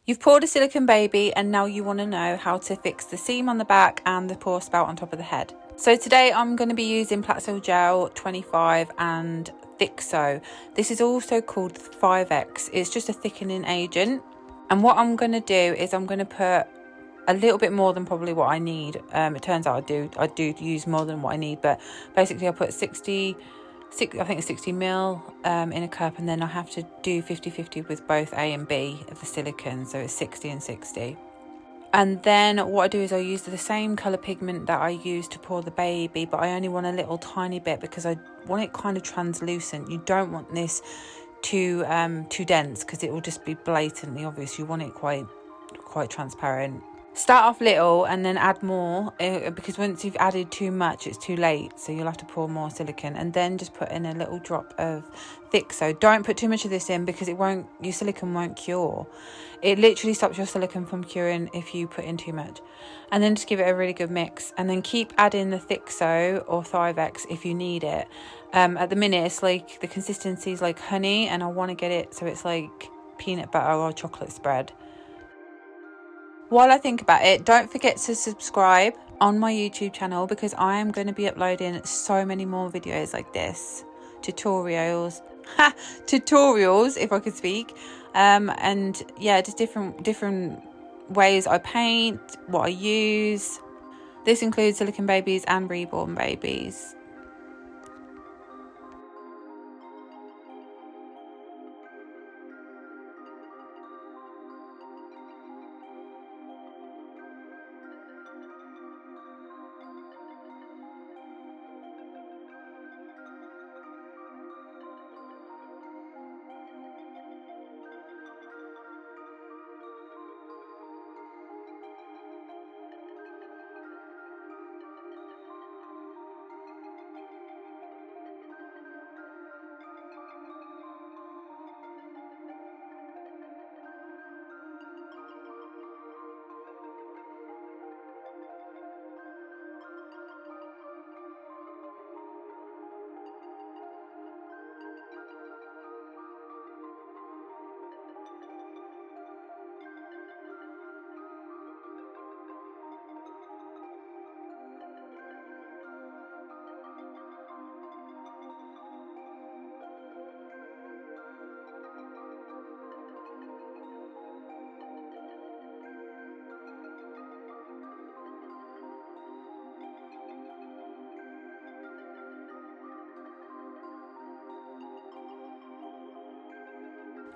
You've poured a silicone baby and now you want to know how to fix the seam on the back and the pour spout on top of the head. So today I'm going to be using Platsil Gel 25 and Thixo. This is also called 5X. It's just a thickening agent. And what I'm going to do is I'm going to put a little bit more than probably what I need. It turns out I do use more than what I need, but basically I put 60 ml in a cup, and then I have to do 50-50 with both A and B of the silicone, so it's 60 and 60. And then what I do is I use the same colour pigment that I use to pour the baby, but I only want a little tiny bit because I want it kind of translucent. You don't want this too dense because it will just be blatantly obvious. You want it quite transparent. Start off little and then add more, because once you've added too much it's too late, so you'll have to pour more silicone, and then just put in a little drop of Thixo. Don't put too much of this in because your silicone won't cure. It literally stops your silicone from curing if you put in too much. And then just give it a really good mix, and then keep adding the Thixo or 5X if you need it. At the minute it's like the consistency is like honey, and I want to get it so it's like peanut butter or chocolate spread. While I think about it, don't forget to subscribe on my YouTube channel because I am going to be uploading so many more videos like this, tutorials if I could speak, and yeah, just different ways I paint, what I use. This includes silicone babies and reborn babies.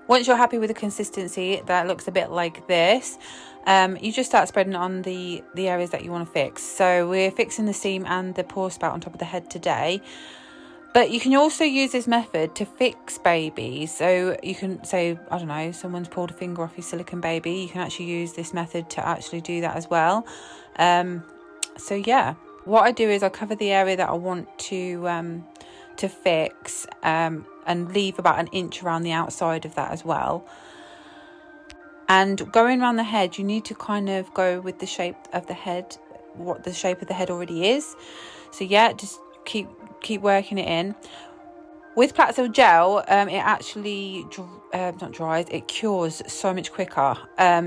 Once you're happy with the consistency that looks a bit like this, you just start spreading it on the areas that you want to fix. So we're fixing the seam and the pour spout on top of the head today, but you can also use this method to fix babies. So you can say, I don't know, someone's pulled a finger off your silicone baby, you can actually use this method to actually do that as well. So yeah, what I do is I cover the area that I want to fix, and leave about 1 inch around the outside of that as well. And going around the head, you need to kind of go with the shape of the head, what the shape of the head already is. So yeah, just keep working it in. With Platsil Gel, it actually not dries, it cures so much quicker.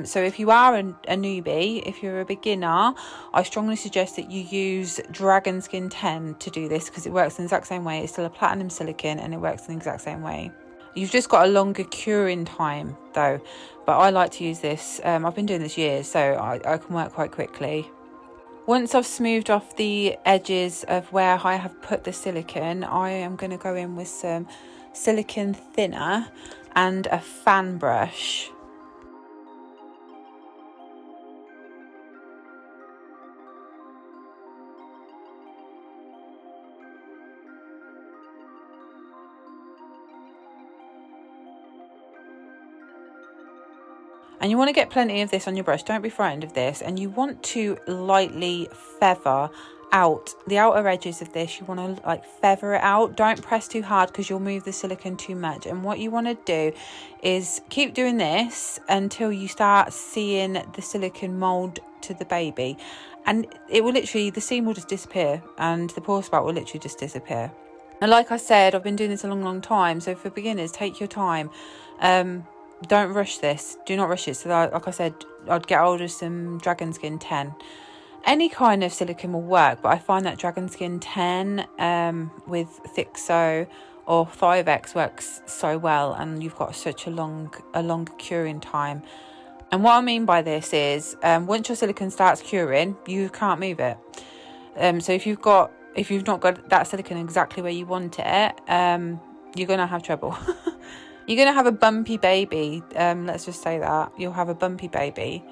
So if you are a newbie, if you're a beginner, I strongly suggest that you use Dragon Skin 10 to do this because it works in the exact same way. It's still a platinum silicone and it works in the exact same way. You've just got a longer curing time though, but I like to use this. I've been doing this years, so I can work quite quickly. Once I've smoothed off the edges of where I have put the silicone, I am going to go in with some silicone thinner and a fan brush. And you want to get plenty of this on your brush, don't be frightened of this, and you want to lightly feather out the outer edges of this. You want to like feather it out, don't press too hard because you'll move the silicone too much. And what you want to do is keep doing this until you start seeing the silicone mold to the baby, and it will literally, the seam will just disappear and the pour spout will literally just disappear. And like I said, I've been doing this a long time, so for beginners, take your time. don't rush this. Do not rush it. So that, like I said, I'd get hold of some Dragon Skin 10. Any kind of silicone will work, but I find that Dragon Skin 10 with Thixo or 5X works so well, and you've got such a longer curing time. And what I mean by this is, once your silicone starts curing, you can't move it. So if you've not got that silicone exactly where you want it, you're gonna have trouble. You're gonna have a bumpy baby. Let's just say that you'll have a bumpy baby.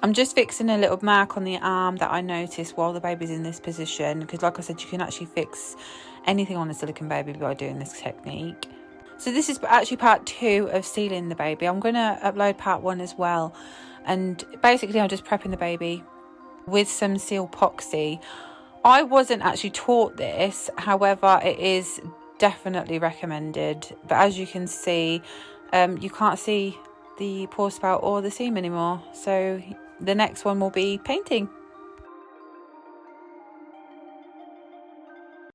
I'm just fixing a little mark on the arm that I noticed while the baby's in this position, because like I said, you can actually fix anything on a silicone baby by doing this technique. So this is actually part 2 of sealing the baby. I'm going to upload part 1 as well, and basically I'm just prepping the baby with some seal epoxy. I wasn't actually taught this, however it is definitely recommended, but as you can see, you can't see the pour spout or the seam anymore, so the next one will be painting.